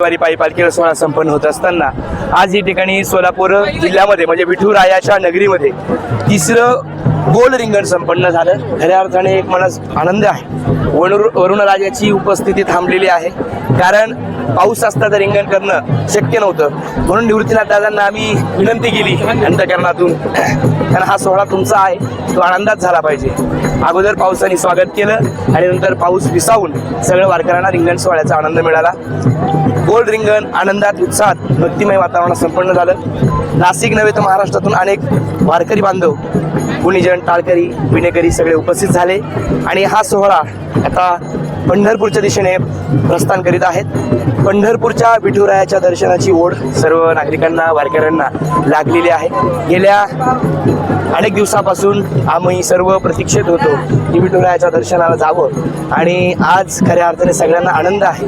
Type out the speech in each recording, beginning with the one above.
पायी पालखी सोहळा संपन्न होत असताना आज या ठिकाणी सोलापूर जिल्ह्यामध्ये म्हणजे विठुरायाच्या नगरीमध्ये तिसरं गोल रिंगण संपन्न झालं। खऱ्या अर्थाने एक मनास आनंद आहे। वरुणराजाची उपस्थिती थांबलेली आहे, कारण पाऊस असता तर रिंगण करणं शक्य नव्हतं। म्हणून निवृत्तीनाथ दादांना आम्ही विनंती केली अंतःकरणातून, कारण हा सोहळा तुमचा आहे, तो आनंदात झाला पाहिजे। अगोदर पावसाने स्वागत केलं आणि नंतर पाऊस विसावून सगळं वारकऱ्यांना रिंगण सोहळ्याचा आनंद मिळाला। गोल रिंगण आनंदात, उत्साहात, भक्तिमय वातावरणात संपन्न झालं। नाशिक नव्हे तर महाराष्ट्रातून अनेक वारकरी बांधव, गुणीजन, टाळकरी, विणेकरी सगळे उपस्थित झाले आणि हा सोहळा आता पंढरपूरच्या दिशेने प्रस्थान करीत आहेत। पंढरपूरच्या विठुरायाच्या दर्शनाची ओढ सर्व नागरिकांना, वारकऱ्यांना लागलेली आहे। गेल्या अनेक दिवसापासून आम्ही सर्व प्रतीक्षेत होतो की विठुरायाच्या दर्शनाला जावं आणि आज खऱ्या अर्थाने सगळ्यांना आनंद आहे।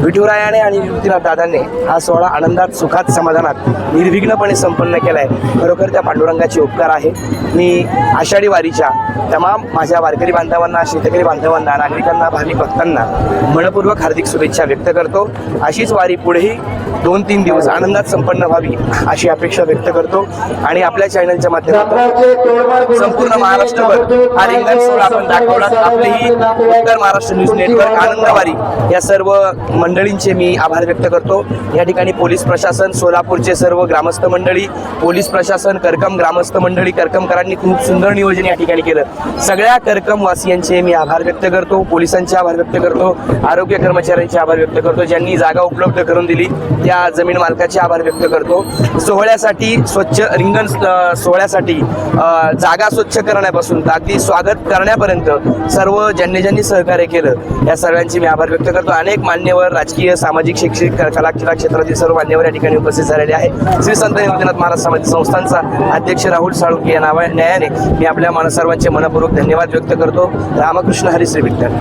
विठुरायाने आणि निवृत्तीनाथ दादांनी हा सोहळा आनंदात, सुखात, समाधानात निर्विघ्नपणे संपन्न केलाय। खरोखर त्या पांडुरंगाचे उपकार आहे। मी आषाढी वारीच्या तमाम माझ्या वारकरी बांधवांना, शेतकरी बांधवांना, नागरिकांना, भाविक भक्तांना मनपूर्वक हार्दिक शुभेच्छा व्यक्त करतो। अशीच वारी पुढेही 2-3 दिवस आनंदात संपन्न व्हावी अशी अपेक्षा व्यक्त करतो आणि आपल्या चॅनलच्या माध्यमातून संपूर्ण महाराष्ट्रभर हा रिंगण सोहळा आपण दाखवला। आपलीही उत्तर महाराष्ट्र न्यूज नेटवर्क आनंदवारी या सर्व मंडळींचे मी आभार व्यक्त करतो। या ठिकाणी पोलीस प्रशासन, सोलापूरचे सर्व ग्रामस्थ मंडळी, पोलीस प्रशासन, करकम ग्रामस्थ मंडळी, करकमकरांनी खूप सुंदर नियोजन या ठिकाणी केलं। सगळ्या करकमवासियांचे मी आभार व्यक्त करतो, पोलिसांचे आभार व्यक्त करतो, आरोग्य कर्मचाऱ्यांचे आभार व्यक्त करतो, ज्यांनी जागा उपलब्ध करून दिली त्या जमीन मालकाचे आभार व्यक्त करतो। सोहळ्यासाठी स्वच्छ रिंगण सोहळ्यासाठी जागा स्वच्छ करण्यापासून अगदी स्वागत करण्यापर्यंत सर्व ज्यांनी सहकार्य केलं या सर्वांचे मी आभार व्यक्त करतो। अनेक मान्यवर, राजकीय, सामाजिक, शैक्षणिक, कला क्षेत्रातील सर्व मान्यवर या ठिकाणी उपस्थित झालेले आहे। श्री संत निवृत्तीनाथ महाराज समाज संस्थांचा अध्यक्ष राहुल साळुंके या न्यायाने मी आपल्या सर्वांचे मनपूर्वक धन्यवाद व्यक्त करतो। रामकृष्ण हरी, श्री विठ्ठल।